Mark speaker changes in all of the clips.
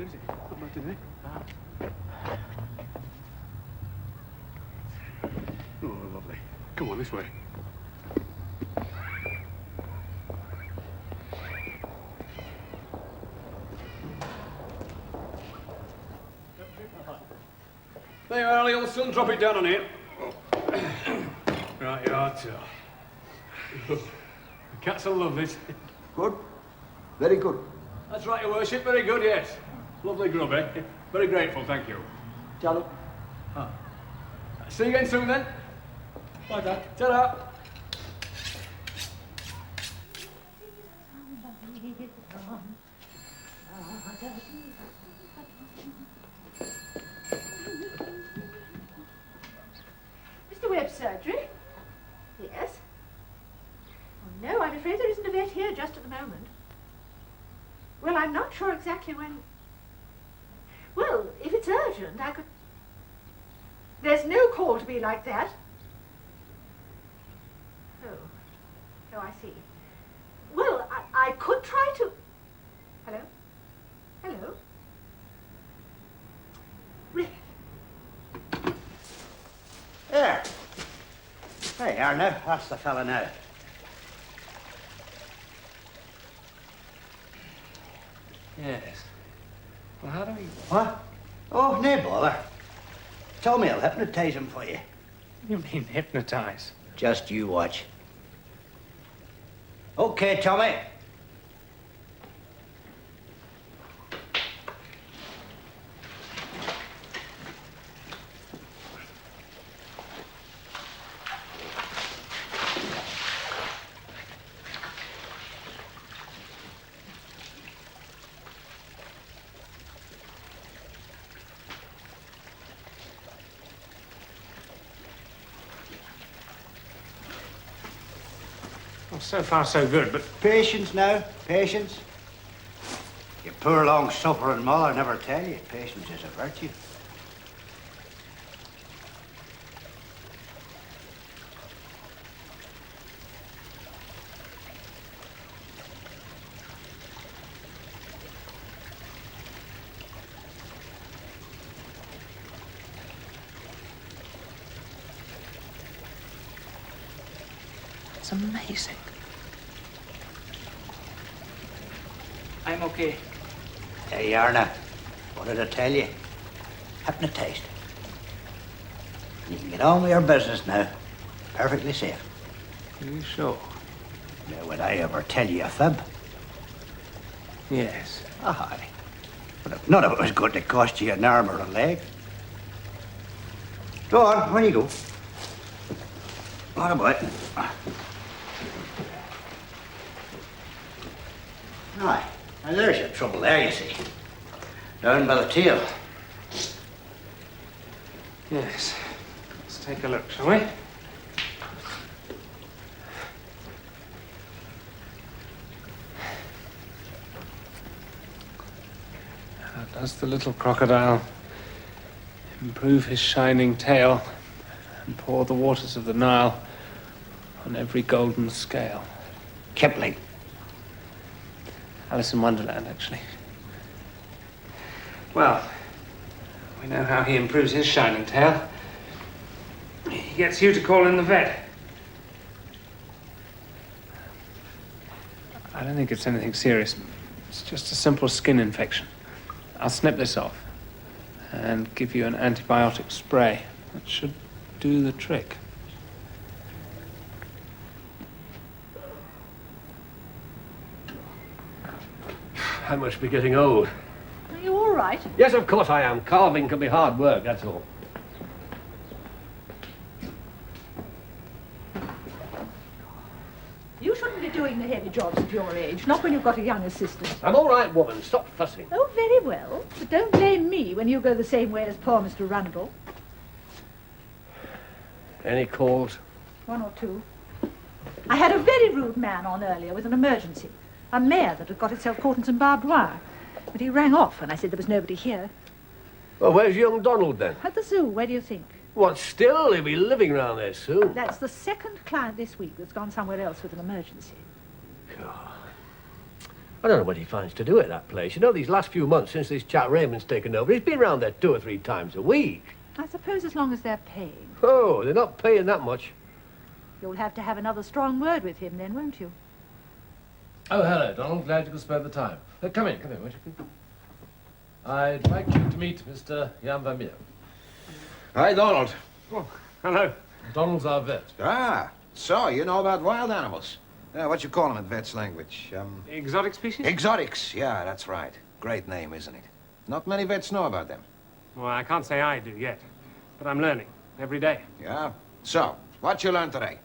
Speaker 1: good, is it? Not bad today. Oh, lovely. Come on, this way. There you are, old son. Drop it down on here. Right, you are too. The cats will love this.
Speaker 2: Good. Very good.
Speaker 1: That's right, Your Worship. Very good, yes. Lovely grub, eh? Very grateful, thank you.
Speaker 2: Ciao.
Speaker 1: Ah. See you again soon, then. Bye, Dad. Ta-da.
Speaker 3: Mr. Webb's surgery? Yes. Oh, no, I'm afraid there isn't a vet here just at the moment. Well, I'm not sure exactly when... Well, if it's urgent, I could... There's no call to be like that. Oh, I see. Well, I could try to... Hello? Hello?
Speaker 2: There. There you are now. That's the fella now.
Speaker 4: Yes. Well, how do we...
Speaker 2: What? Oh, no bother. Tell me I'll hypnotise him for you.
Speaker 4: You mean hypnotise?
Speaker 2: Just you watch. Okay, Tommy.
Speaker 4: Well, so far so good, but...
Speaker 2: Patience now, patience. Your poor long-suffering mother never tell you patience is a virtue.
Speaker 4: It's amazing.
Speaker 5: I'm okay.
Speaker 2: There you are now. What did I tell you? Hypnotised. You can get on with your business now. Perfectly safe.
Speaker 4: Are you sure?
Speaker 2: Now, would I ever tell you a fib?
Speaker 4: Yes.
Speaker 2: Aye. But if none of it was going to cost you an arm or a leg. Go on, where you go? What about? Aye. Now there's your trouble there, you see. Down by the tail.
Speaker 4: Yes. Let's take a look, shall we? How does the little crocodile improve his shining tail and pour the waters of the Nile on every golden scale?
Speaker 2: Kipling.
Speaker 4: Alice in Wonderland, actually. Well, we know how he improves his shining tail. He gets you to call in the vet. I don't think it's anything serious. It's just a simple skin infection. I'll snip this off and give you an antibiotic spray. That should do the trick.
Speaker 6: I must be getting old.
Speaker 3: Are you all right?
Speaker 6: Yes, of course I am. Carving can be hard work, that's all.
Speaker 3: You shouldn't be doing the heavy jobs at your age, not when you've got a young assistant.
Speaker 6: I'm all right, woman. Stop fussing.
Speaker 3: Oh, very well. But don't blame me when you go the same way as poor Mr. Rundle.
Speaker 6: Any calls?
Speaker 3: One or two. I had a very rude man on earlier with an emergency. A mare that had got itself caught in some barbed wire. But he rang off when I said there was nobody here.
Speaker 6: Well, where's young Donald, then?
Speaker 3: At the zoo, where do you think?
Speaker 6: What, still? He'll be living round there soon.
Speaker 3: That's the second client this week that's gone somewhere else with an emergency.
Speaker 6: I don't know what he finds to do at that place. You know, these last few months since this chap Raymond's taken over, he's been round there 2 or 3 times a week.
Speaker 3: I suppose as long as they're paying.
Speaker 6: Oh, they're not paying that much.
Speaker 3: You'll have to have another strong word with him then, won't you?
Speaker 7: Oh, hello, Donald. Glad you could spare the time. Come in, won't you? I'd like you to meet Mr. Jan van Meer.
Speaker 1: Hi, Donald.
Speaker 4: Oh, hello.
Speaker 7: Donald's our vet.
Speaker 1: Ah, so you know about wild animals. What you call them in vet's language?
Speaker 4: Exotic species?
Speaker 1: Exotics. Yeah, that's right. Great name, isn't it? Not many vets know about them.
Speaker 4: Well, I can't say I do yet, but I'm learning every day.
Speaker 1: Yeah? So, what you learned today?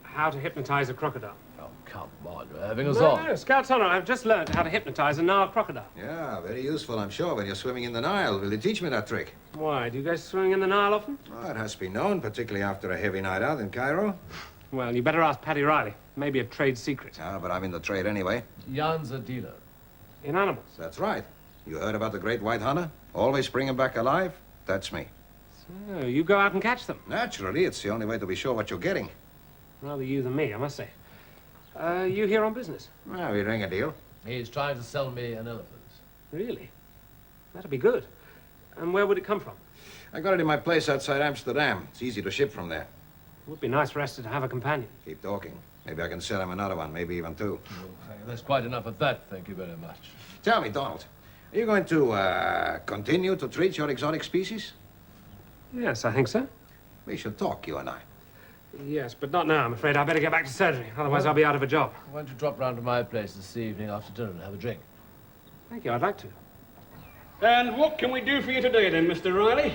Speaker 4: How to hypnotize a crocodile.
Speaker 7: Oh, come on, you're having us on.
Speaker 4: No, Scout's Honor, I've just learned how to hypnotize a Nile crocodile.
Speaker 1: Yeah, very useful, I'm sure, when you're swimming in the Nile. Will you teach me that trick?
Speaker 4: Why, do you guys swimming in the Nile often?
Speaker 1: Oh, it has been known, particularly after a heavy night out in Cairo.
Speaker 4: Well, you better ask Paddy Riley. Maybe a trade secret.
Speaker 1: Ah, but I'm in the trade anyway.
Speaker 7: Jan's a dealer.
Speaker 4: In animals.
Speaker 1: That's right. You heard about the great white hunter? Always bring him back alive? That's me.
Speaker 4: So, you go out and catch them.
Speaker 1: Naturally, it's the only way to be sure what you're getting.
Speaker 4: Rather you than me, I must say. You here on business?
Speaker 1: Well, we ring a deal.
Speaker 7: He's trying to sell me an elephant.
Speaker 4: Really? That'd be good. And where would it come from?
Speaker 1: I got it in my place outside Amsterdam. It's easy to ship from there.
Speaker 4: It would be nice for Esther to have a companion.
Speaker 1: Keep talking. Maybe I can sell him another one, maybe even 2.
Speaker 7: There's quite enough of that, thank you very much.
Speaker 1: Tell me, Donald, are you going to continue to treat your exotic species?
Speaker 4: Yes, I think so.
Speaker 1: We should talk, you and I.
Speaker 4: Yes, but not now. I'm afraid I better get back to surgery. Otherwise, I'll be out of a job.
Speaker 7: Why don't you drop round to my place this evening after dinner and have a drink?
Speaker 4: Thank you. I'd like to.
Speaker 8: And what can we do for you today then, Mr. Riley?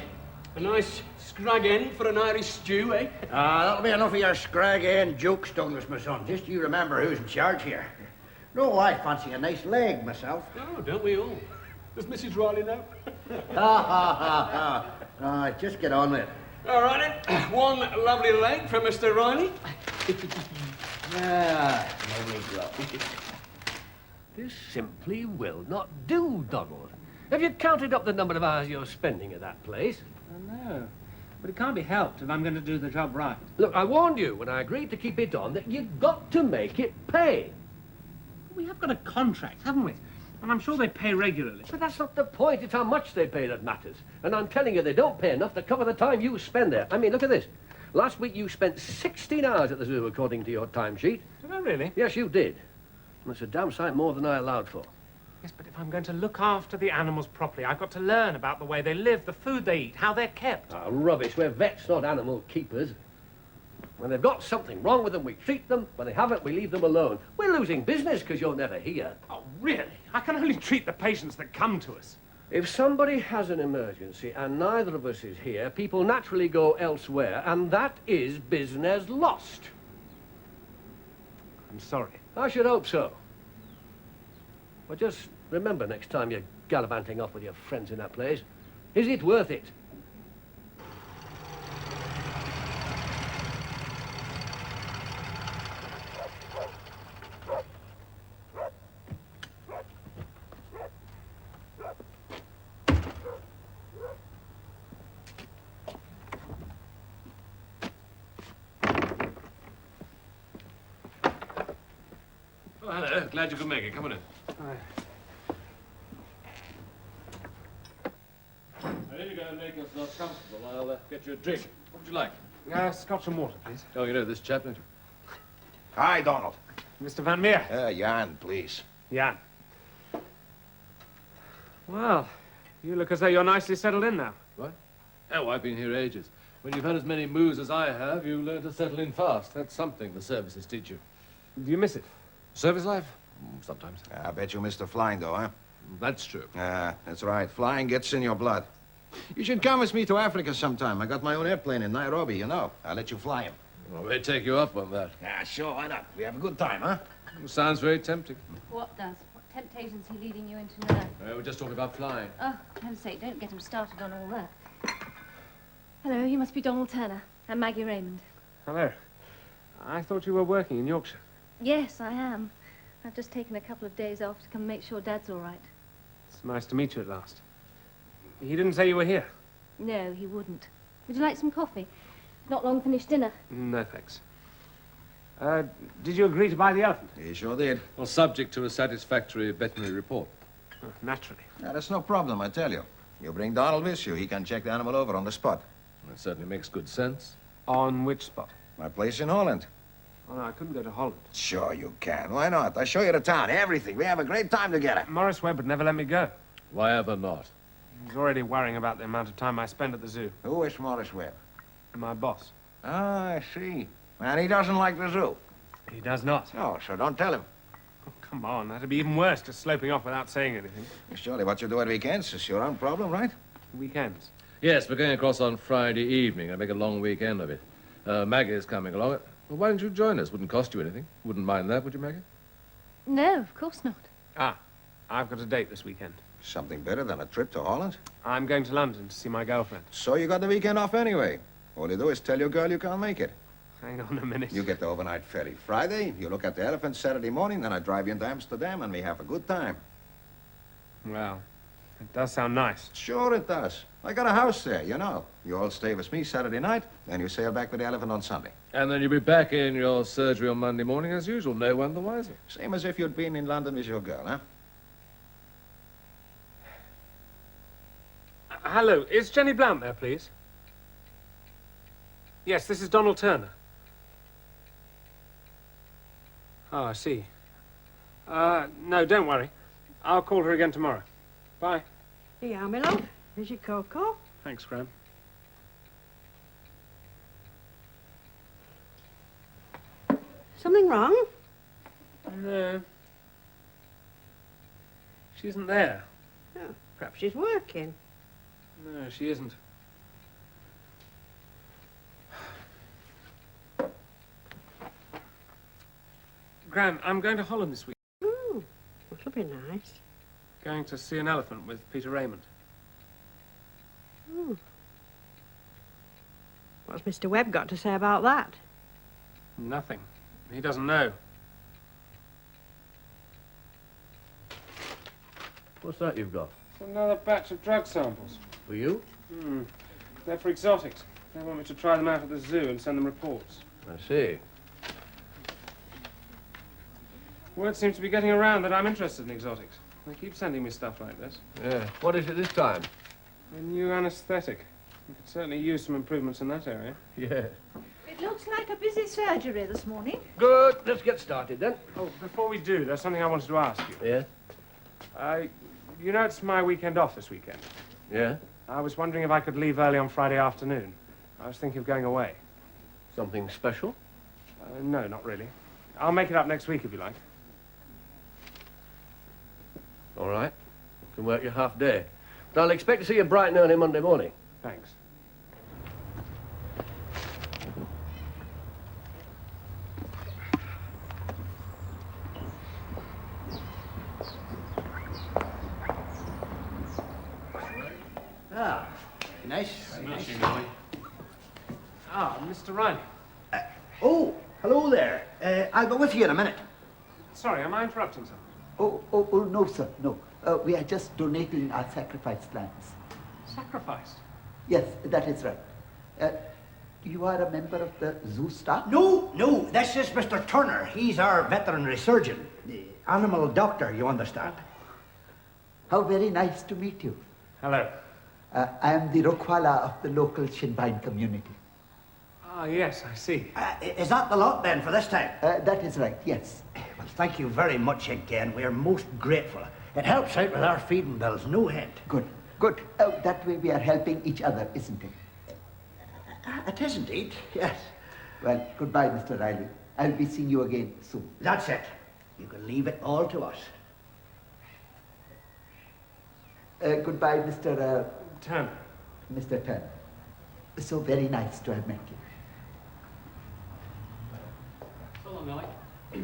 Speaker 8: A nice scrag end for an Irish stew, eh?
Speaker 2: That'll be enough of your scrag end jokes, Douglas, my son. Just you remember who's in charge here. No, I fancy a nice leg myself.
Speaker 8: Oh, don't we all? Does Mrs. Riley know?
Speaker 2: Ha, ha, ha, ha. Just get on with it.
Speaker 8: All right, then. One lovely leg for Mr. Riley.
Speaker 2: Lovely glove.
Speaker 6: This simply will not do, Donald. Have you counted up the number of hours you're spending at that place?
Speaker 4: No. But it can't be helped if I'm going to do the job right.
Speaker 6: Look, I warned you when I agreed to keep it on that you've got to make it pay.
Speaker 4: We have got a contract, haven't we? And I'm sure they pay regularly.
Speaker 6: But that's not the point. It's how much they pay that matters. And I'm telling you, they don't pay enough to cover the time you spend there. I mean, look at this. Last week you spent 16 hours at the zoo, according to your timesheet.
Speaker 4: Did I really?
Speaker 6: Yes, you did. That's a damn sight more than I allowed for.
Speaker 4: Yes, but if I'm going to look after the animals properly, I've got to learn about the way they live, the food they eat, how they're kept.
Speaker 6: Ah, rubbish. We're vets, not animal keepers. When they've got something wrong with them, we treat them. When they haven't, we leave them alone. We're losing business because you're never here.
Speaker 4: Oh, really? I can only treat the patients that come to us.
Speaker 6: If somebody has an emergency and neither of us is here, people naturally go elsewhere, and that is business lost.
Speaker 4: I'm sorry.
Speaker 6: I should hope so. But just remember next time you're gallivanting off with your friends in that place, is it worth it?
Speaker 7: Oh, hello. Glad you could make it. Come on in. Now, if you're going to make yourself comfortable, I'll get you a drink. What would you like?
Speaker 4: Scotch and water, please.
Speaker 7: Oh, you know this chap, don't you?
Speaker 1: Hi, Donald.
Speaker 4: Mr. Van Meer.
Speaker 1: Jan, please.
Speaker 4: Yeah. Well, you look as though you're nicely settled in now.
Speaker 7: What? Oh, I've been here ages. When you've had as many moves as I have, you learn to settle in fast. That's something the services teach you.
Speaker 4: Do you miss it?
Speaker 7: Service life? Sometimes.
Speaker 1: I bet you missed the flying, though, huh?
Speaker 7: That's true.
Speaker 1: That's right. Flying gets in your blood. You should come with me to Africa sometime. I got my own airplane in Nairobi, you know. I'll let you fly him.
Speaker 7: Well, we'll take you up on that.
Speaker 1: Yeah, sure, why not? We have a good time, huh?
Speaker 7: Sounds very tempting.
Speaker 9: What does? What temptation's he leading you into now?
Speaker 7: We're just talking about flying.
Speaker 9: Oh, for heaven's sake, don't get him started on all that. Hello, you must be Donald Turner. I'm Maggie Raymond.
Speaker 4: Hello. I thought you were working in Yorkshire.
Speaker 9: Yes, I am. I've just taken a couple of days off to come make sure Dad's all right.
Speaker 4: It's nice to meet you at last. He didn't say you were here.
Speaker 9: No, he wouldn't. Would you like some coffee? Not long finished dinner.
Speaker 4: No, thanks. Did you agree to buy the elephant?
Speaker 1: He sure did.
Speaker 7: Well, subject to a satisfactory veterinary report.
Speaker 4: Oh, naturally.
Speaker 1: Now, that's no problem, I tell you. You bring Donald with you, he can check the animal over on the spot.
Speaker 7: That certainly makes good sense.
Speaker 4: On which spot?
Speaker 1: My place in Holland.
Speaker 4: Oh, no, I couldn't go to Holland.
Speaker 1: Sure you can. Why not? I'll show you the town, everything. We have a great time together.
Speaker 4: Morris Webb would never let me go.
Speaker 7: Why ever not?
Speaker 4: He's already worrying about the amount of time I spend at the zoo.
Speaker 1: Who is Morris Webb?
Speaker 4: My boss.
Speaker 1: Ah, I see. And he doesn't like the zoo.
Speaker 4: He does not.
Speaker 1: Oh, so don't tell him.
Speaker 4: Oh, come on, that'd be even worse, just sloping off without saying anything.
Speaker 1: Surely what you do at weekends is your own problem, right?
Speaker 4: Weekends.
Speaker 7: Yes, we're going across on Friday evening. I'll make a long weekend of it. Maggie's coming along. Well, why don't you join us? Wouldn't cost you anything. Wouldn't mind that, would you, Maggie?
Speaker 9: No, of course not.
Speaker 4: Ah, I've got a date this weekend.
Speaker 1: Something better than a trip to Holland.
Speaker 4: I'm going to London to see my girlfriend.
Speaker 1: So you got the weekend off anyway. All you do is tell your girl you can't make it.
Speaker 4: Hang on a minute.
Speaker 1: You get the overnight ferry Friday, you look at the elephant Saturday morning, then I drive you into Amsterdam and we have a good time.
Speaker 4: Well, it does sound nice.
Speaker 1: Sure it does. I got a house there, you know. You all stay with me Saturday night, then you sail back with the elephant on Sunday.
Speaker 7: And then you'll be back in your surgery on Monday morning as usual. No one the wiser.
Speaker 1: Same as if you'd been in London with your girl, huh?
Speaker 4: Hello, is Jenny Blount there, please? Yes, this is Donald Turner. Oh, I see. No, don't worry. I'll call her again tomorrow. Bye.
Speaker 3: Here you are, my love. Here's your cocoa.
Speaker 4: Thanks, Graham.
Speaker 3: Something wrong?
Speaker 4: No. She isn't there.
Speaker 3: Oh, perhaps she's working.
Speaker 4: No, she isn't. Graham, I'm going to Holland this week.
Speaker 3: Oh, that'll be nice.
Speaker 4: Going to see an elephant with Peter Raymond.
Speaker 3: Oh. What's Mr. Webb got to say about that?
Speaker 4: Nothing. He doesn't know.
Speaker 6: What's that you've got?
Speaker 4: It's another batch of drug samples.
Speaker 6: For you?
Speaker 4: They're for exotics. They want me to try them out at the zoo and send them reports.
Speaker 6: I see.
Speaker 4: Word seems to be getting around that I'm interested in exotics. They keep sending me stuff like this.
Speaker 6: Yeah. What is it this time?
Speaker 4: A new anesthetic. We could certainly use some improvements in that area.
Speaker 6: Yeah.
Speaker 3: It looks like a busy surgery this morning.
Speaker 6: Good. Let's get started then.
Speaker 4: Oh, before we do, there's something I wanted to ask you.
Speaker 6: Yeah?
Speaker 4: You know it's my weekend off this weekend.
Speaker 6: Yeah?
Speaker 4: I was wondering if I could leave early on Friday afternoon. I was thinking of going away.
Speaker 6: Something special?
Speaker 4: No, not really. I'll make it up next week if you like.
Speaker 6: All right. Can work your half day. But I'll expect to see you bright and early Monday morning.
Speaker 4: Thanks.
Speaker 2: Ah, nice.
Speaker 4: Ah, Mr. Riley.
Speaker 2: Oh, hello there. I'll be with you in a minute.
Speaker 4: Sorry, am I interrupting something?
Speaker 10: Oh, no, sir, no. We are just donating our sacrificed lambs.
Speaker 4: Sacrificed?
Speaker 10: Yes, that is right. You are a member of the zoo staff?
Speaker 2: No, this is Mr. Turner. He's our veterinary surgeon. The animal doctor, you understand.
Speaker 10: How very nice to meet you.
Speaker 4: Hello.
Speaker 10: I am the Rokwala of the local Shinbine community.
Speaker 4: Ah, yes, I see.
Speaker 2: Is that the lot then for this time?
Speaker 10: That is right, yes.
Speaker 2: Well, thank you very much again. We're most grateful. It helps out with our feeding bills, no end.
Speaker 10: Good. That way we are helping each other, isn't it?
Speaker 2: It is indeed, yes.
Speaker 10: Well, goodbye, Mr. Riley. I'll be seeing you again soon.
Speaker 2: That's it. You can leave it all to us.
Speaker 10: Goodbye, Mr.
Speaker 4: Turner.
Speaker 10: Mr. Turner. So very nice to have met you.
Speaker 5: So long, Ollie.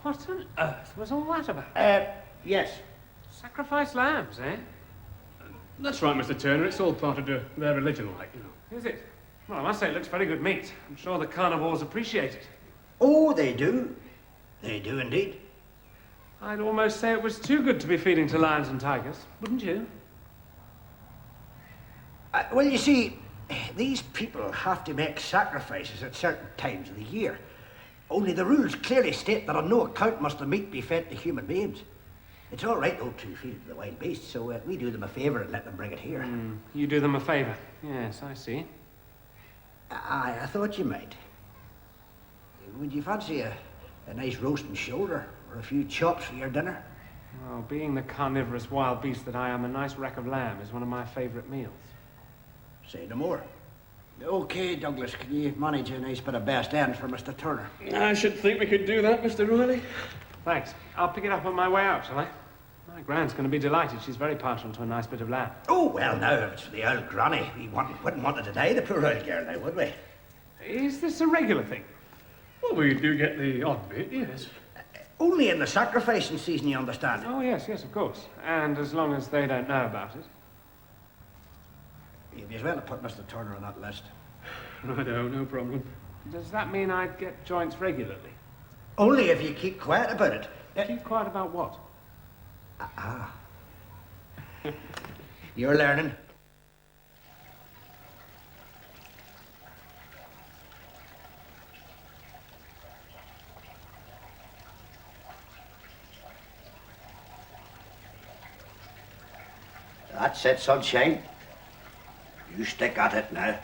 Speaker 4: What on earth was all that about?
Speaker 2: Yes.
Speaker 4: Sacrificed lambs, eh?
Speaker 8: That's right, Mr. Turner. It's all part of their religion, like, you know.
Speaker 4: Is it? Well, I must say it looks very good meat. I'm sure the carnivores appreciate it.
Speaker 2: Oh, they do. They do indeed.
Speaker 4: I'd almost say it was too good to be feeding to lions and tigers, wouldn't you?
Speaker 2: Well, you see, These people have to make sacrifices at certain times of the year. Only the rules clearly state that on no account must the meat be fed to human beings. It's all right, though, to feed it to the wild beasts, so we do them a favour and let them bring it here.
Speaker 4: You do them a favour. Yes, I see.
Speaker 2: I thought you might. Would you fancy a nice roast and shoulder or a few chops for your dinner?
Speaker 4: Well, being the carnivorous wild beast that I am, a nice rack of lamb is one of my favourite meals.
Speaker 2: Say no more. Okay, Douglas, can you manage a nice bit of best end for Mr. Turner?
Speaker 8: I should think we could do that, Mr. Riley.
Speaker 4: Thanks. I'll pick it up on my way out, shall I? My Gran's going to be delighted. She's very partial to a nice bit of lamb.
Speaker 2: Oh, well, now, if it's for the old granny, we wouldn't want to deny the poor old girl now, would we?
Speaker 4: Is this a regular thing?
Speaker 8: Well, we do get the odd bit, yes.
Speaker 2: Only in the sacrificing season, you understand.
Speaker 4: Oh, yes, of course. And as long as they don't know about it.
Speaker 2: You'd be as well to put Mr. Turner on that list.
Speaker 8: Righto, no problem.
Speaker 4: Does that mean I get joints regularly?
Speaker 2: Only if you keep quiet about it.
Speaker 4: Keep quiet about what?
Speaker 2: You're learning. That's it, sunshine. You stick at it now.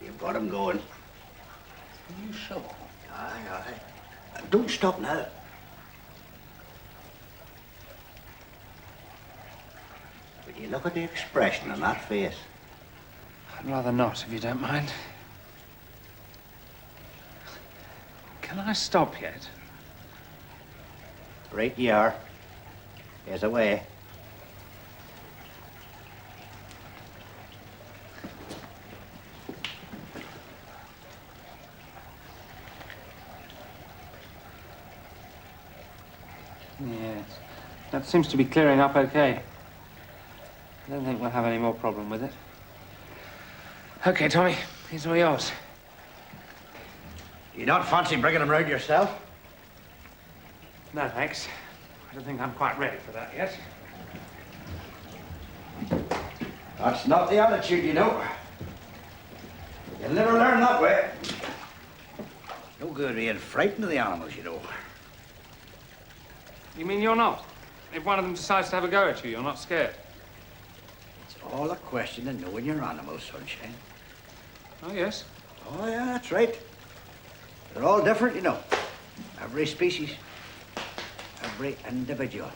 Speaker 2: You've got him going.
Speaker 4: Are you sure?
Speaker 2: Aye. Don't stop now. Would you look at the expression on that face?
Speaker 4: I'd rather not, if you don't mind. Can I stop yet?
Speaker 2: Right you are. Here's away.
Speaker 4: Yes. That seems to be clearing up okay. I don't think we'll have any more problem with it. Okay, Tommy, he's all yours.
Speaker 2: You not fancy bringing him round yourself?
Speaker 4: No, thanks. I don't think I'm quite ready for that yet.
Speaker 2: That's not the attitude, you know. You'll never learn that way. No good being frightened of the animals, you know.
Speaker 4: You mean you're not? If one of them decides to have a go at you, you're not scared?
Speaker 2: It's all a question of knowing your animals, sunshine.
Speaker 4: Oh, yes.
Speaker 2: Oh, yeah, that's right. They're all different, you know. Every species. Every individual.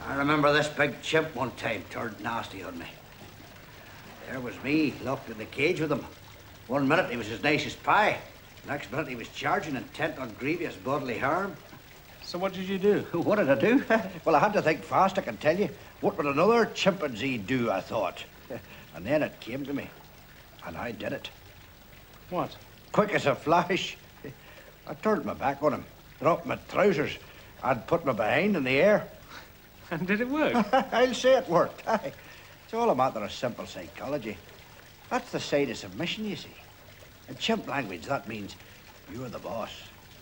Speaker 2: I remember this big chimp one time turned nasty on me. There was me, locked in the cage with him. One minute he was as nice as pie. Next minute he was charging, intent on grievous bodily harm.
Speaker 4: So what did you do?
Speaker 2: What did I do? Well, I had to think fast, I can tell you. What would another chimpanzee do, I thought. And then it came to me. And I did it.
Speaker 4: What?
Speaker 2: Quick as a flash. I turned my back on him, dropped my trousers, and put my behind in the air.
Speaker 4: And did it work?
Speaker 2: I'll say it worked. Aye. It's all a matter of simple psychology. That's the side of submission, you see. In chimp language, that means you're the boss,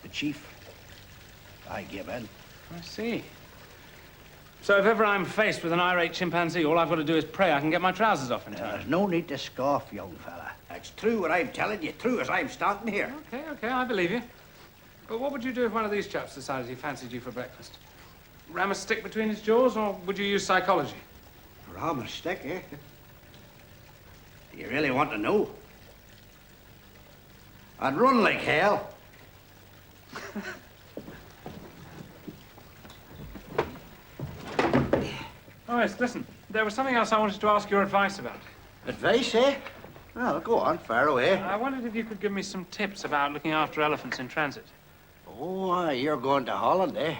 Speaker 2: the chief. I give in.
Speaker 4: I see. So if ever I'm faced with an irate chimpanzee, all I've got to do is pray I can get my trousers off in time.
Speaker 2: There's no need to scoff, young fella. It's true what I'm telling you, true as I'm standing here.
Speaker 4: Okay, I believe you. But what would you do if one of these chaps decided he fancied you for breakfast? Ram a stick between his jaws, or would you use psychology?
Speaker 2: Ram a stick, eh? Do you really want to know? I'd run like hell.
Speaker 4: Oh, yes, listen. There was something else I wanted to ask your advice about.
Speaker 2: Advice, eh? Well, go on, fire away.
Speaker 4: I wondered if you could give me some tips about looking after elephants in transit.
Speaker 2: Oh, you're going to Holland, eh?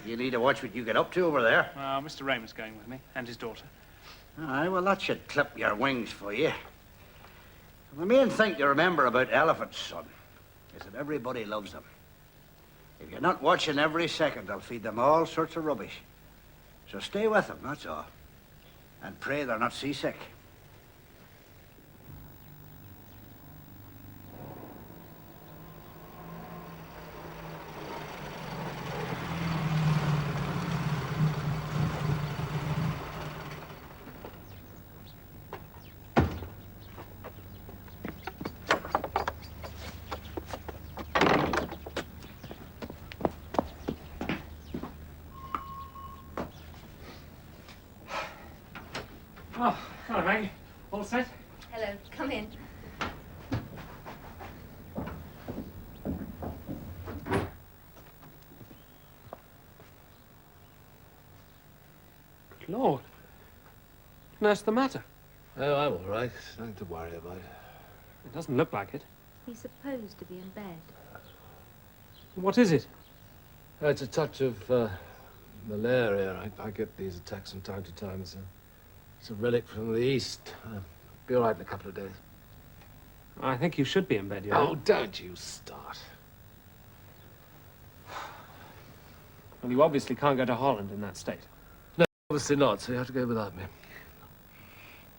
Speaker 2: You need to watch what you get up to over there.
Speaker 4: Well, Mr. Raymond's going with me, and his daughter.
Speaker 2: Aye, well, that should clip your wings for you. The main thing to remember about elephants, son, is that everybody loves them. If you're not watching every second, they'll feed them all sorts of rubbish. So stay with them, that's all. And pray they're not seasick.
Speaker 4: Lord. Nurse, the matter?
Speaker 7: Oh, I'm all right. Nothing to worry about.
Speaker 4: It doesn't look like it.
Speaker 9: He's supposed to be in bed.
Speaker 4: What is it?
Speaker 7: It's a touch of malaria. I get these attacks from time to time. It's a relic from the East. Be all right in a couple of days.
Speaker 4: I think you should be in bed, you know.
Speaker 7: Oh, don't you start.
Speaker 4: Well, you obviously can't go to Holland in that state.
Speaker 7: No, obviously not, so you have to go without me.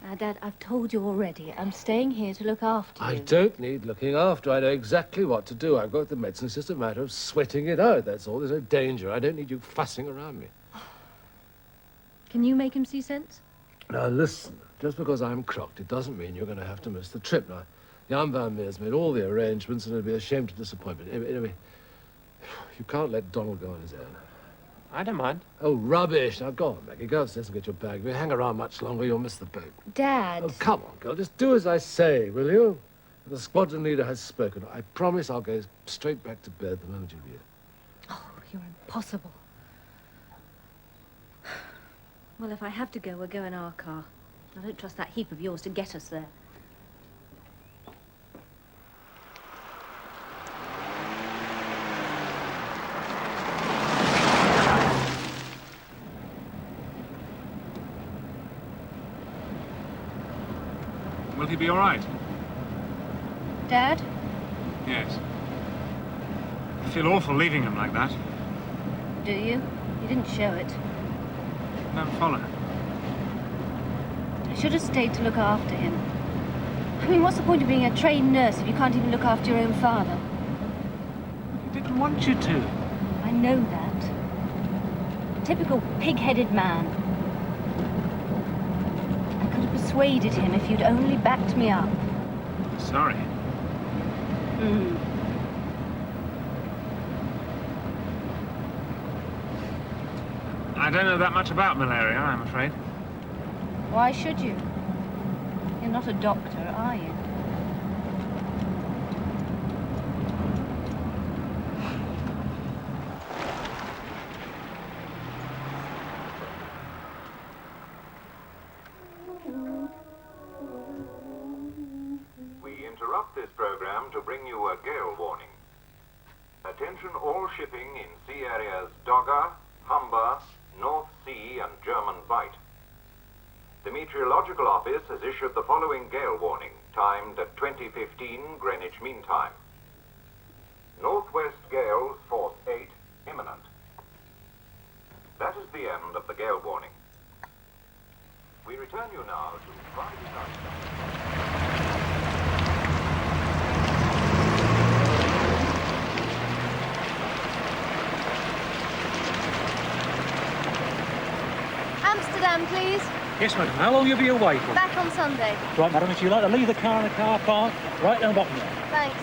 Speaker 9: Now, Dad, I've told you already. I'm staying here to look after you.
Speaker 7: I don't need looking after. I know exactly what to do. I've got the medicine. It's just a matter of sweating it out, that's all. There's no danger. I don't need you fussing around me.
Speaker 9: Can you make him see sense?
Speaker 7: Now, listen. Just because I'm crocked, it doesn't mean you're going to have to miss the trip. Now, Jan van Meer's made all the arrangements, and it'd be a shame to disappoint me. Anyway, you can't let Donald go on his own.
Speaker 4: I don't mind.
Speaker 7: Oh, rubbish. Now, go on, Maggie. Go upstairs and get your bag. If you hang around much longer, you'll miss the boat.
Speaker 9: Dad.
Speaker 7: Oh, come on, girl. Just do as I say, will you? The squadron leader has spoken. I promise I'll go straight back to bed the moment you're here.
Speaker 9: Oh, you're impossible. Well, if I have to go, we'll go in our car. I don't trust that heap of yours to get us there.
Speaker 4: Will he be all right?
Speaker 9: Dad?
Speaker 4: Yes. I feel awful leaving him like that.
Speaker 9: Do you? You didn't show it.
Speaker 4: Don't follow.
Speaker 9: I should have stayed to look after him. I mean, what's the point of being a trained nurse if you can't even look after your own father?
Speaker 4: He didn't want you to.
Speaker 9: I know that. Typical pig-headed man. I could have persuaded him if you'd only backed me up.
Speaker 4: Sorry. I don't know that much about malaria, I'm afraid.
Speaker 9: Why should you? You're not a doctor, are you?
Speaker 11: We interrupt this program to bring you a gale warning. Attention all shipping in sea areas Dogger, Humber, North Sea and German Bight. The Meteorological Office has issued the following gale warning, timed at 20:15 Greenwich Mean Time. Northwest gales, force 8, imminent. That is the end of the gale warning. We return you now to Friday night.
Speaker 9: Amsterdam, please.
Speaker 12: Yes, madam. How long will you be away for?
Speaker 9: Back on Sunday.
Speaker 12: Right, madam. If you'd like to leave the car in the car park, right down the bottom there.
Speaker 9: Thanks.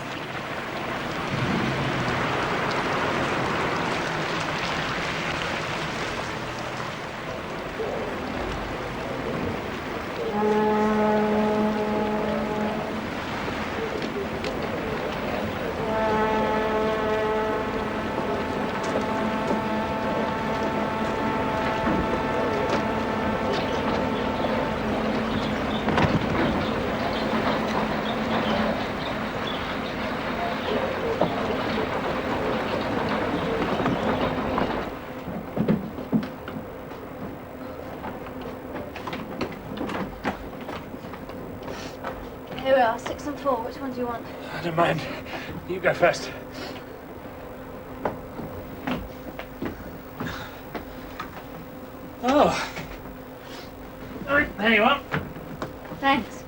Speaker 9: Here we are, 6 and 4. Which one do you want?
Speaker 4: I don't mind. You go first. Oh. Right, there you are.
Speaker 9: Thanks.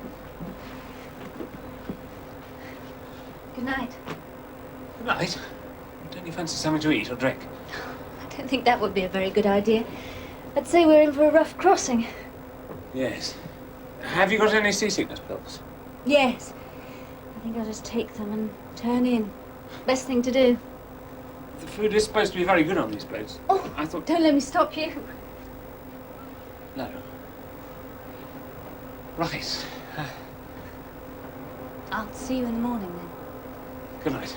Speaker 9: Good night.
Speaker 4: Good night. Don't you fancy something to eat or drink?
Speaker 9: I don't think that would be a very good idea. I'd say we're in for a rough crossing.
Speaker 4: Yes. Have you got any seasickness pills?
Speaker 9: Yes. I think I'll just take them and turn in. Best thing to do.
Speaker 4: The food is supposed to be very good on these boats.
Speaker 9: Oh,
Speaker 4: I thought...
Speaker 9: don't let me stop you.
Speaker 4: No. Right.
Speaker 9: I'll see you in the morning then.
Speaker 4: Good night.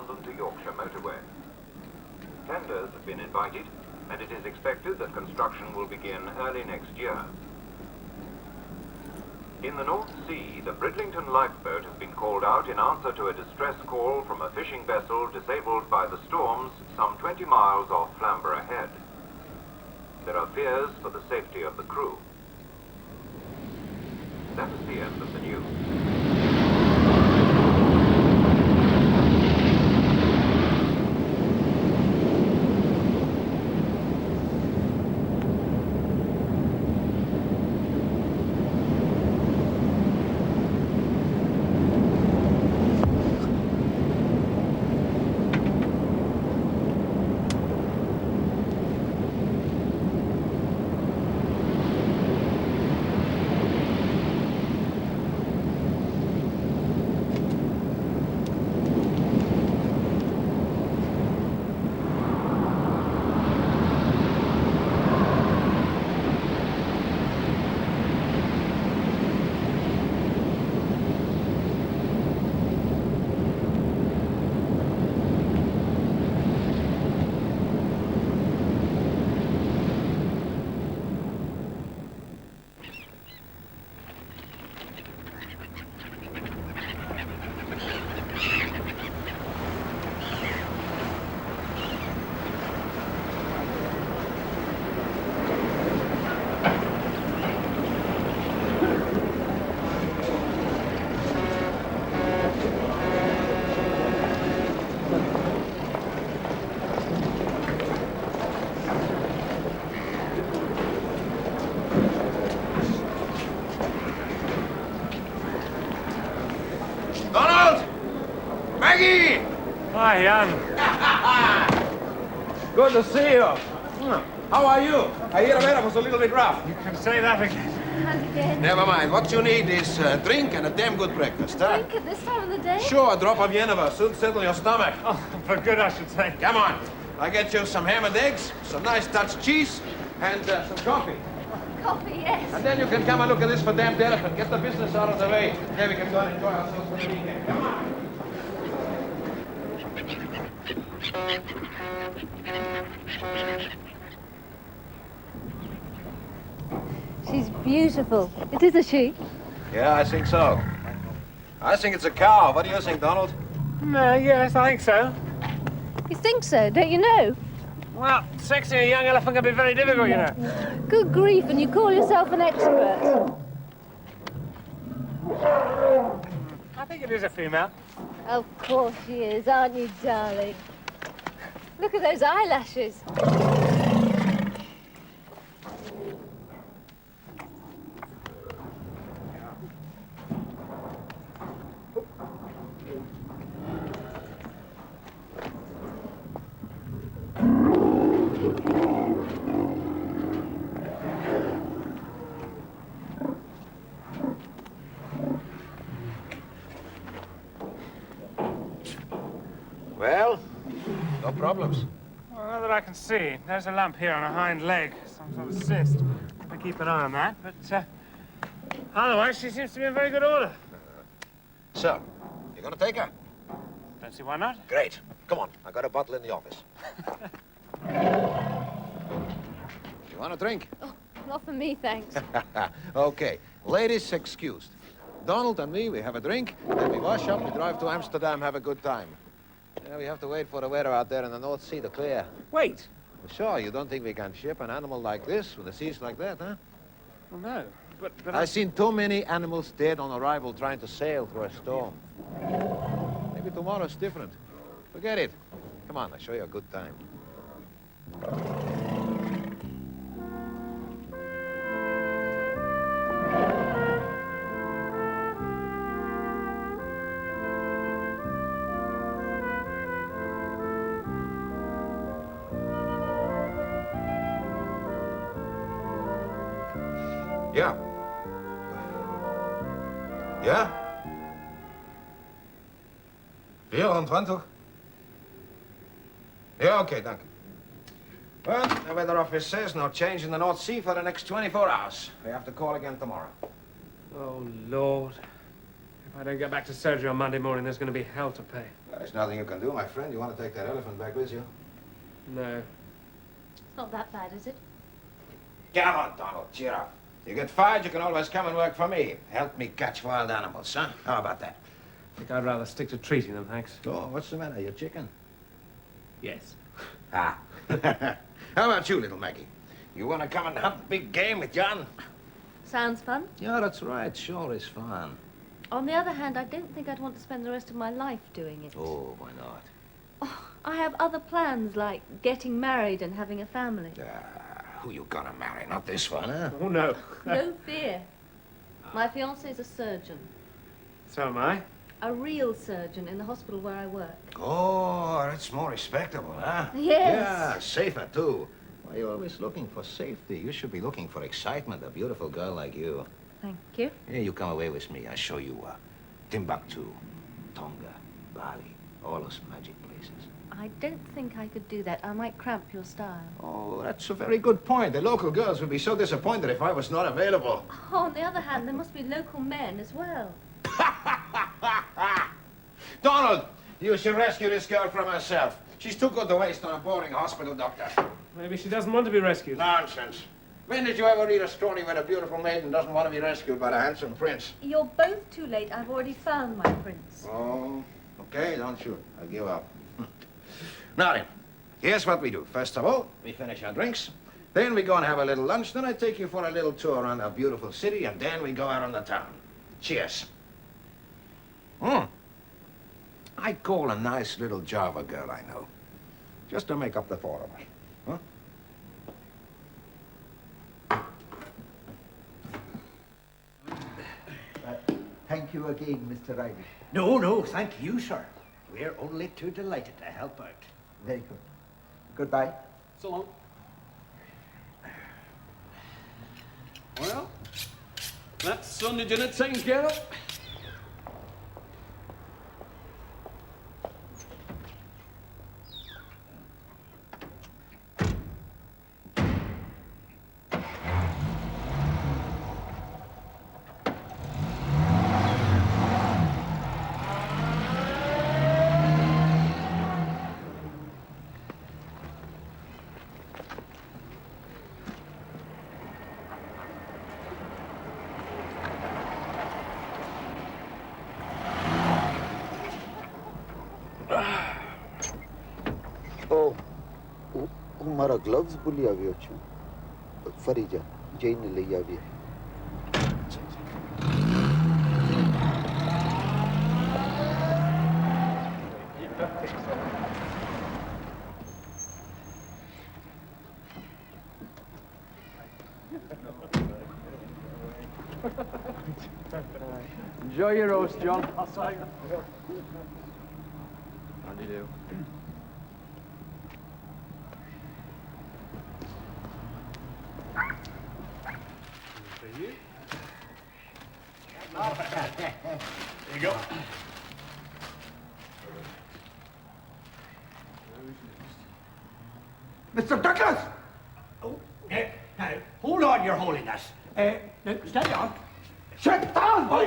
Speaker 11: London to Yorkshire motorway. Tenders have been invited, and it is expected that construction will begin early next year. In the North Sea, the Bridlington lifeboat has been called out in answer to a distress call from a fishing vessel disabled by the storms some 20 miles off Flamborough Head. There are fears for the safety of the crew. That is the end of the news.
Speaker 4: Hi, Jan.
Speaker 1: Good to see you. How are you? I hear the weather was a little bit rough.
Speaker 4: You can say that again.
Speaker 9: And again.
Speaker 1: Never mind. What you need is a drink and a damn good breakfast, huh?
Speaker 9: Drink at this time of the day?
Speaker 1: Sure, a drop of Yenova. Soon settle your stomach.
Speaker 4: Oh, for good, I should say.
Speaker 1: Come on. I get you some ham and eggs, some nice Dutch cheese, and some coffee.
Speaker 9: Coffee, yes.
Speaker 1: And then you can come and look at this for damned elephant. Get the business out of the way. Then we can go and enjoy ourselves for the weekend. Come on.
Speaker 9: She's beautiful. It is a she.
Speaker 1: Yeah, I think so. I think it's a cow. What do you think, Donald?
Speaker 4: Yes, I think so.
Speaker 9: You think so, don't you know?
Speaker 4: Well, sexing a young elephant can be very difficult, you know.
Speaker 9: Good grief, and you call yourself an expert.
Speaker 4: I think it is a female.
Speaker 9: Of course she is, aren't you, darling? Look at those eyelashes.
Speaker 1: Well, no problems.
Speaker 4: Well, not that I can see. There's a lump here on a hind leg. Some sort of cyst. I'll keep an eye on that. But otherwise, she seems to be in very good order.
Speaker 1: So, you gonna take her?
Speaker 4: Don't see why not.
Speaker 1: Great. Come on. I got a bottle in the office. You want a drink?
Speaker 9: Oh, not for me, thanks.
Speaker 1: Okay. Ladies excused. Donald and me, we have a drink, then we wash up, we drive to Amsterdam, have a good time. Yeah, we have to wait for the weather out there in the North Sea to clear.
Speaker 4: Wait.
Speaker 1: Well, sure, you don't think we can ship an animal like this with the seas like that, huh?
Speaker 4: Well, no. But
Speaker 1: I've seen too many animals dead on arrival trying to sail through a storm. Maybe tomorrow's different. Forget it. Come on, I'll show you a good time. Ja. Ja? 24? Yeah, okay, dank. Well, the weather office says no change in the North Sea for the next 24 hours. We have to call again tomorrow.
Speaker 4: Oh, Lord. If I don't get back to surgery on Monday morning, there's going to be hell to pay.
Speaker 1: There's nothing you can do, my friend. You want to take that elephant back with you?
Speaker 4: No.
Speaker 9: It's not that bad, is it?
Speaker 1: Come on, Donald, cheer up. You get fired, you can always come and work for me. Help me catch wild animals, huh? How about that?
Speaker 4: I think I'd rather stick to treating them, thanks.
Speaker 1: Oh, what's the matter? You chicken?
Speaker 4: Yes.
Speaker 1: Ah. How about you, little Maggie? You want to come and hunt big game with John?
Speaker 9: Sounds fun.
Speaker 1: Yeah, that's right. Sure is fun.
Speaker 9: On the other hand, I don't think I'd want to spend the rest of my life doing it.
Speaker 1: Oh, why not?
Speaker 9: Oh, I have other plans, like getting married and having a family.
Speaker 1: Who you gonna marry? Not this one, huh?
Speaker 4: Oh, no.
Speaker 9: No fear. My fiancé is a surgeon.
Speaker 4: So am I.
Speaker 9: A real surgeon in the hospital where I work.
Speaker 1: Oh, that's more respectable, huh?
Speaker 9: Yes.
Speaker 1: Yeah, safer, too. Why are you always looking for safety? You should be looking for excitement, a beautiful girl like you.
Speaker 9: Thank you.
Speaker 1: Here, you come away with me. I'll show you Timbuktu, Tonga, Bali, all those magic places.
Speaker 9: I don't think I could do that. I might cramp your style.
Speaker 1: Oh, that's a very good point. The local girls would be so disappointed if I was not available.
Speaker 9: Oh, on the other hand, there must be local men as well.
Speaker 1: Donald, you should rescue this girl from herself. She's too good to waste on a boring hospital doctor.
Speaker 4: Maybe she doesn't want to be rescued.
Speaker 1: Nonsense. When did you ever read a story where a beautiful maiden doesn't want to be rescued by the handsome prince?
Speaker 9: You're both too late. I've already found my prince.
Speaker 1: Oh, okay, don't shoot. I'll give up. Now then, here's what we do. First of all, we finish our drinks. Then we go and have a little lunch. Then I take you for a little tour around our beautiful city. And then we go out on the town. Cheers. I call a nice little Java girl I know. Just to make up the four of us.
Speaker 10: Thank you again, Mr. Riley.
Speaker 2: No, no, thank you, sir. We're only too delighted to help out.
Speaker 10: Very good. Goodbye.
Speaker 8: So long. Well, that's Sunday dinner taken care of.
Speaker 10: હું મારા gloves ભૂલી આવ્યો છું. ફરી જા, જઈને લઈ આવીએ.
Speaker 6: Enjoy your roast, John.
Speaker 4: How do you do?
Speaker 8: There you go.
Speaker 2: Mr. Douglas! Oh, now, hold on, Your Holiness. Now, steady on. Sit down!
Speaker 8: Oh,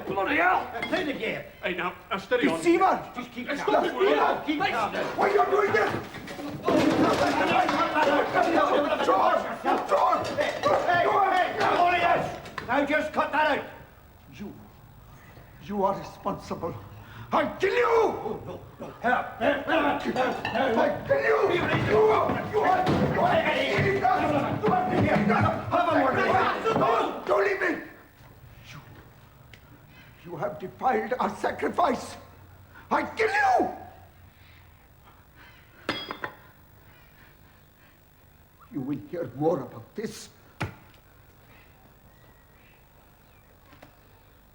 Speaker 8: bloody hell!
Speaker 2: Play the game.
Speaker 8: Hey, now, steady on.
Speaker 2: Deceiver! Just keep
Speaker 8: Let's
Speaker 2: calm.
Speaker 8: go, will you?
Speaker 2: Keep calm.
Speaker 10: Why are you doing this?
Speaker 2: Your Holiness! Now just cut that out.
Speaker 10: You are responsible. I kill you!
Speaker 2: Oh, no, no. Help.
Speaker 10: I kill you! Don't leave me! You have defiled our sacrifice. I kill you! You will hear more about this.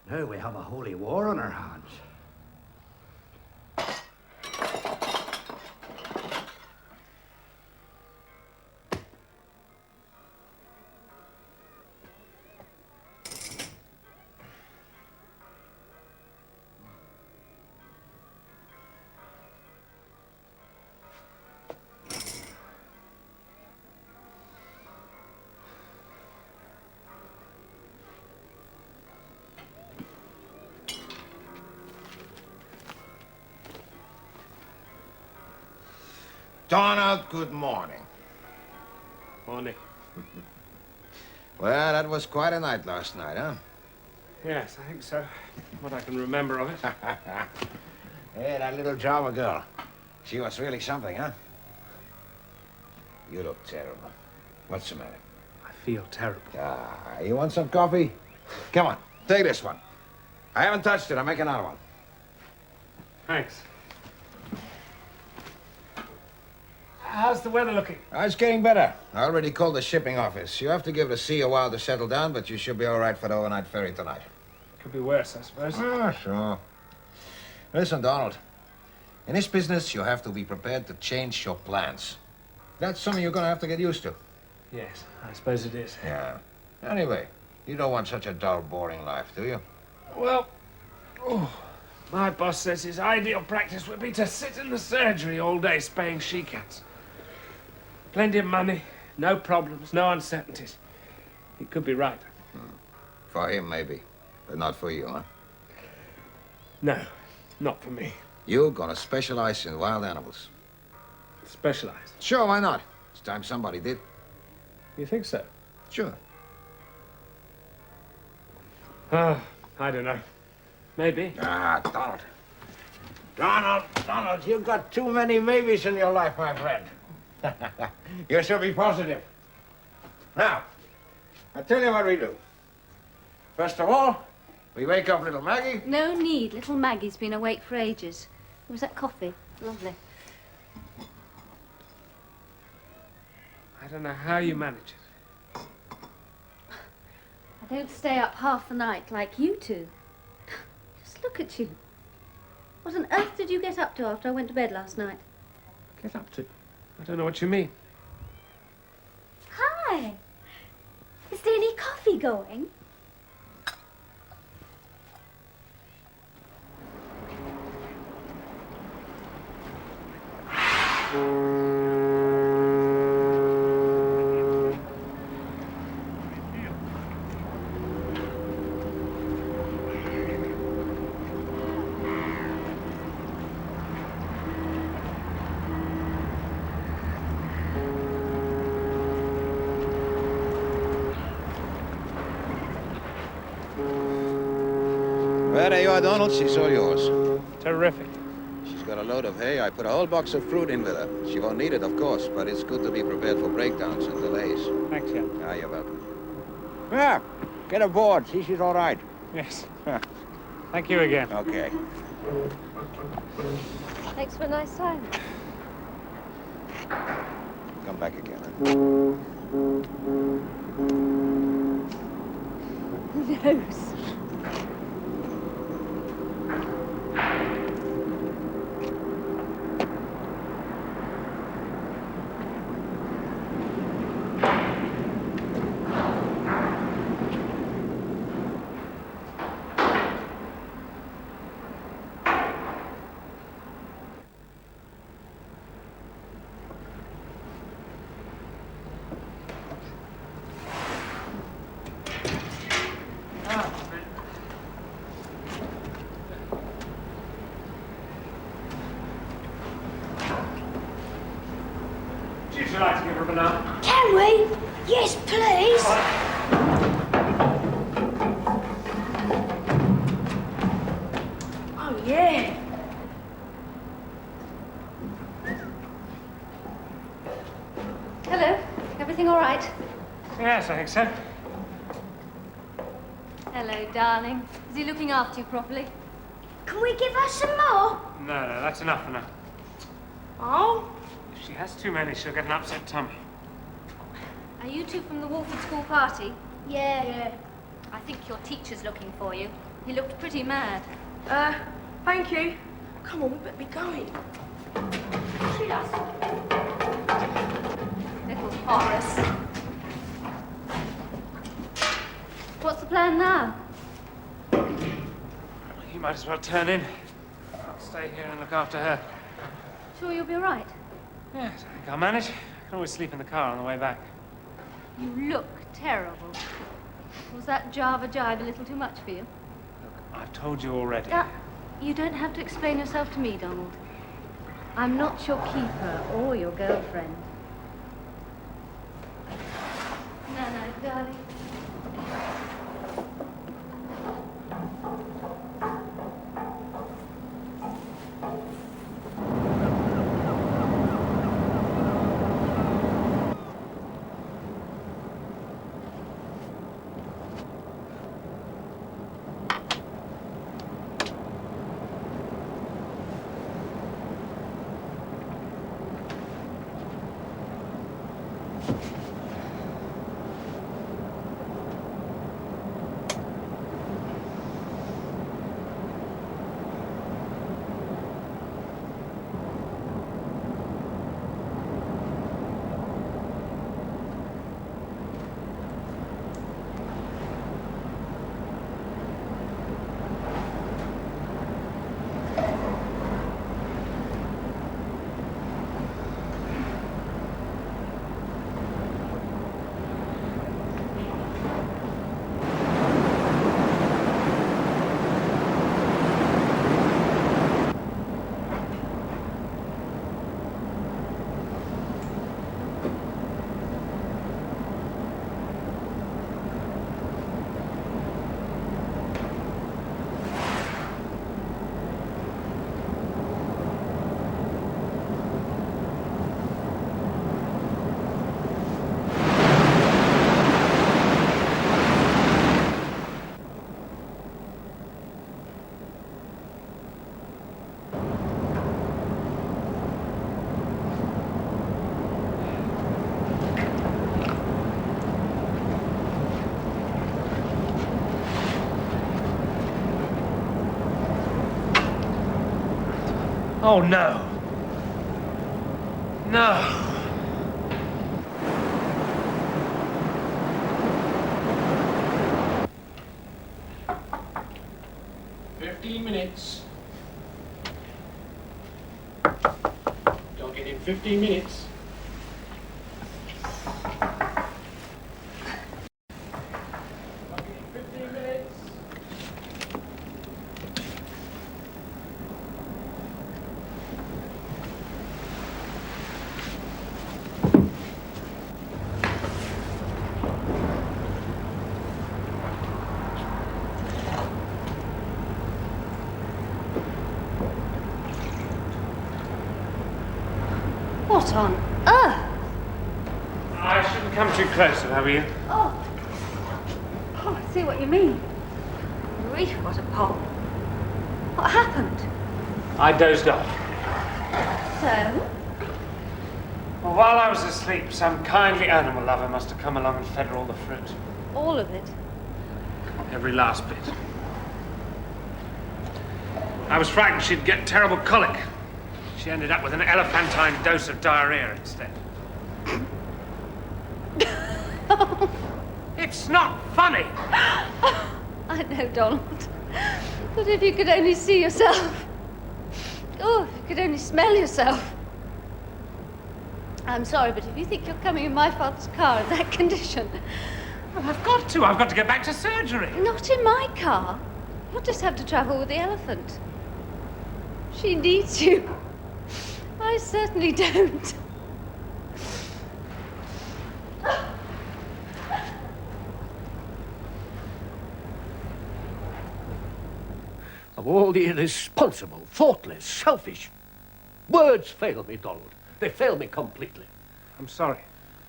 Speaker 2: Now we have a holy war on our hands.
Speaker 1: Donald, good morning.
Speaker 4: Morning.
Speaker 1: Well, that was quite a night last night, huh?
Speaker 4: Yes, I think so. What I can remember of it.
Speaker 1: Hey, that little Java girl. She was really something, huh? You look terrible. What's the matter?
Speaker 4: I feel terrible.
Speaker 1: Ah, you want some coffee? Come on, take this one. I haven't touched it. I'll make another one.
Speaker 4: Thanks. How's the weather looking?
Speaker 1: It's getting better. I already called the shipping office. You have to give the sea a while to settle down, but you should be all right for the overnight ferry tonight.
Speaker 4: Could be worse, I suppose.
Speaker 1: Ah, sure. Listen, Donald. In this business, you have to be prepared to change your plans. That's something you're going to have to get used to.
Speaker 4: Yes, I suppose it is.
Speaker 1: Yeah. Anyway, you don't want such a dull, boring life, do you?
Speaker 4: Well, my boss says his ideal practice would be to sit in the surgery all day spaying she-cats. Plenty of money, no problems, no uncertainties. He could be right.
Speaker 1: For him, maybe. But not for you, huh?
Speaker 4: No, not for me.
Speaker 1: You're gonna specialize in wild animals.
Speaker 4: Specialize?
Speaker 1: Sure, why not? It's time somebody did.
Speaker 4: You think so?
Speaker 1: Sure.
Speaker 4: I don't know. Maybe.
Speaker 1: Ah, Donald. Donald, you've got too many maybes in your life, my friend. You should be positive. Now, I'll tell you what we do. First of all, we wake up little Maggie.
Speaker 9: No need. Little Maggie's been awake for ages. Was that coffee? Lovely.
Speaker 4: I don't know how you manage it.
Speaker 9: I don't stay up half the night like you two. Just look at you. What on earth did you get up to after I went to bed last night?
Speaker 4: Get up to? I don't know what you mean.
Speaker 9: Hi. Is there any coffee going?
Speaker 1: Well, there you are, Donald. She's all yours.
Speaker 4: Terrific.
Speaker 1: She's got a load of hay. I put a whole box of fruit in with her. She won't need it, of course, but it's good to be prepared for breakdowns and delays.
Speaker 4: Thanks, Jan.
Speaker 1: Ah, you're welcome. Yeah, get aboard. See, she's all right.
Speaker 4: Yes. Thank you again.
Speaker 1: Okay.
Speaker 9: Thanks for a nice time.
Speaker 1: Come back again.
Speaker 9: Who knows?
Speaker 4: Would you like to give her a banana?
Speaker 3: Can we? Yes, please. Oh, yeah.
Speaker 9: Hello. Everything all right?
Speaker 4: Yes, I think so.
Speaker 9: Hello, darling. Is he looking after you properly?
Speaker 3: Can we give her some more?
Speaker 4: No, that's enough for now.
Speaker 3: Oh?
Speaker 4: If she has too many, she'll get an upset tummy.
Speaker 9: Are you two from the Wolford School party?
Speaker 3: Yeah.
Speaker 9: I think your teacher's looking for you. He looked pretty mad.
Speaker 3: Thank you. Come on, we better be going. She does.
Speaker 9: Little Horace. What's the plan now?
Speaker 4: You might as well turn in. I'll stay here and look after her.
Speaker 9: Sure you'll be all right?
Speaker 4: Yes, I think I'll manage. I can always sleep in the car on the way back.
Speaker 9: You look terrible. Was that Java jibe a little too much for you?
Speaker 4: Look, I've told you already.
Speaker 9: You don't have to explain yourself to me, Donald. I'm not your keeper or your girlfriend. No, darling.
Speaker 4: Oh, no. No.
Speaker 8: Minutes. You'll get in 15 minutes.
Speaker 9: What on earth?
Speaker 4: I shouldn't come too close, if I were you.
Speaker 9: Oh, I see what you mean. Grief, what a pop. What happened?
Speaker 4: I dozed off.
Speaker 9: So?
Speaker 4: Well, while I was asleep, some kindly animal lover must have come along and fed her all the fruit.
Speaker 9: All of it?
Speaker 4: Every last bit. I was frightened she'd get terrible colic. She ended up with an elephantine dose of diarrhea instead. It's not funny!
Speaker 9: I know, Donald. But if you could only see yourself. Oh, if you could only smell yourself. I'm sorry, but if you think you're coming in my father's car in that condition...
Speaker 4: Well, I've got to. I've got to get back to surgery.
Speaker 9: Not in my car. You'll just have to travel with the elephant. She needs you. I certainly don't.
Speaker 6: Of all the irresponsible, thoughtless, selfish... Words fail me, Donald. They fail me completely.
Speaker 4: I'm sorry.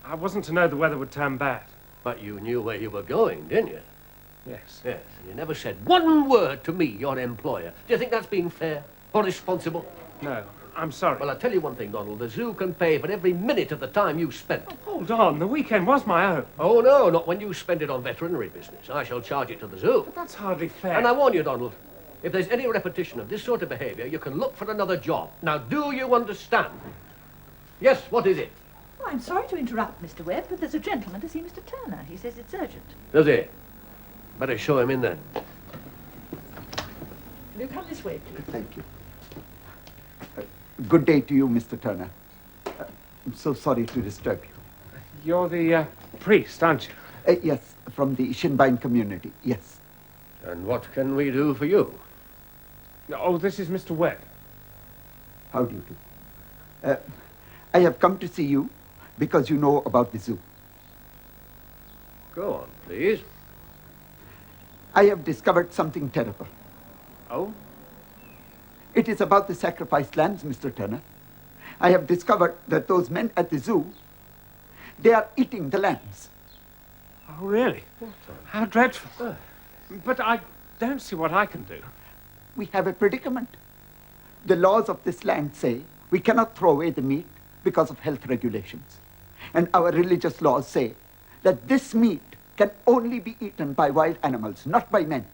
Speaker 4: I wasn't to know the weather would turn bad.
Speaker 6: But you knew where you were going, didn't you?
Speaker 4: Yes.
Speaker 6: Yes, and you never said one word to me, your employer. Do you think that's being fair or responsible?
Speaker 4: No, I'm sorry.
Speaker 6: Well, I'll tell you one thing, Donald. The zoo can pay for every minute of the time you spent.
Speaker 4: Oh, hold on. The weekend was my own.
Speaker 6: Oh, no, not when you spend it on veterinary business. I shall charge it to the zoo.
Speaker 4: But that's hardly fair.
Speaker 6: And I warn you, Donald, if there's any repetition of this sort of behavior, you can look for another job. Now, do you understand? Yes, what is it?
Speaker 13: Oh, I'm sorry to interrupt, Mr. Webb, but there's a gentleman to see Mr. Turner. He says it's urgent.
Speaker 6: Does he? Better show him in then.
Speaker 13: Will you come this way, please?
Speaker 10: Thank you. Good day to you, Mr. Turner. I'm so sorry to disturb you.
Speaker 4: You're the priest, aren't you?
Speaker 10: Yes, from the Shinbine community, yes.
Speaker 6: And what can we do for you?
Speaker 4: Oh, this is Mr. Webb.
Speaker 10: How do you do?
Speaker 14: I have come to see you because you know about the zoo.
Speaker 6: Go on, please.
Speaker 14: I have discovered something terrible.
Speaker 6: Oh?
Speaker 14: It is about the sacrificed lambs, Mr. Turner. I have discovered that those men at the zoo, they are eating the lambs.
Speaker 4: Oh, really? How dreadful. But I don't see what I can do.
Speaker 14: We have a predicament. The laws of this land say we cannot throw away the meat because of health regulations. And our religious laws say that this meat can only be eaten by wild animals, not by men.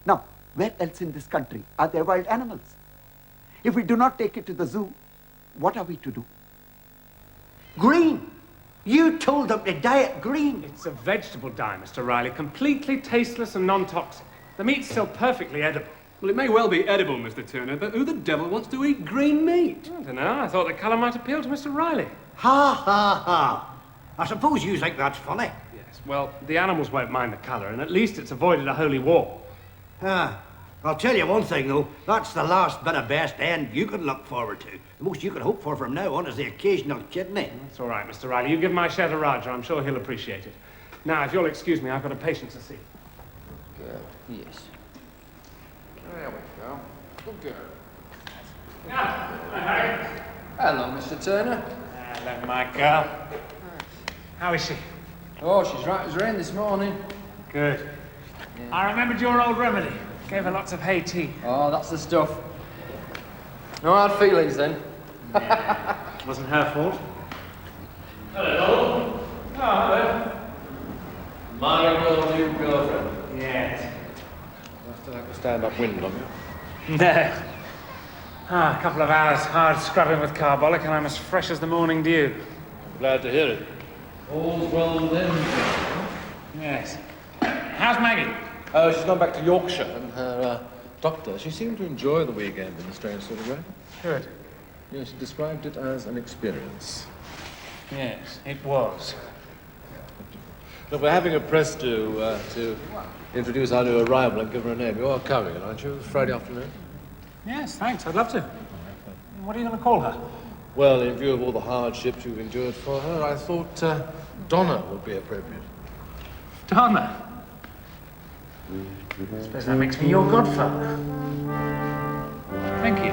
Speaker 14: Now, where else in this country are there wild animals? If we do not take it to the zoo, what are we to do?
Speaker 2: Green! You told them to diet green.
Speaker 4: It's a vegetable dye, Mr. Riley. Completely tasteless and non-toxic. The meat's still perfectly edible.
Speaker 8: Well, it may well be edible, Mr. Turner, but who the devil wants to eat green meat?
Speaker 4: I don't know. I thought the colour might appeal to Mr. Riley.
Speaker 2: Ha, ha, ha. I suppose you think that's funny.
Speaker 4: Yes, well, the animals won't mind the colour, and at least it's avoided a holy war.
Speaker 2: Ah, I'll tell you one thing, though. That's the last bit of best end you can look forward to. The most you can hope for from now on is the occasional kidney.
Speaker 4: That's all right, Mr. Riley. You give my share to Roger. I'm sure he'll appreciate it. Now, if you'll excuse me, I've got a patient to see.
Speaker 5: Good. Yes. There we go. Good girl.
Speaker 4: Yeah.
Speaker 5: Hello, Mr. Turner.
Speaker 4: Hello, my girl. How is she?
Speaker 5: Oh, she's right as rain this morning.
Speaker 4: Good. Yeah. I remembered your old remedy. Gave her lots of hay tea.
Speaker 5: Oh, that's the stuff. No hard feelings, then.
Speaker 4: Wasn't her fault. Hello. Oh, hello.
Speaker 6: My old new girlfriend.
Speaker 4: Yes.
Speaker 7: I still have to stand upwind, don't you?
Speaker 4: No. A couple of hours hard scrubbing with carbolic and I'm as fresh as the morning dew.
Speaker 7: Glad to hear it.
Speaker 6: All's well then.
Speaker 4: Yes. How's Maggie?
Speaker 7: She's gone back to Yorkshire, and her doctor, she seemed to enjoy the weekend in a strange sort of way.
Speaker 4: Good.
Speaker 7: Yes, she described it as an experience.
Speaker 4: Yes, it was.
Speaker 7: Look, we're having a press to introduce our new arrival and give her a name. You're coming, aren't you? Friday afternoon?
Speaker 4: Yes, thanks. I'd love to. What are you going to call her?
Speaker 7: Well, in view of all the hardships you've endured for her, I thought Donna would be appropriate.
Speaker 4: Donna? I suppose that makes me your godfather. Thank you.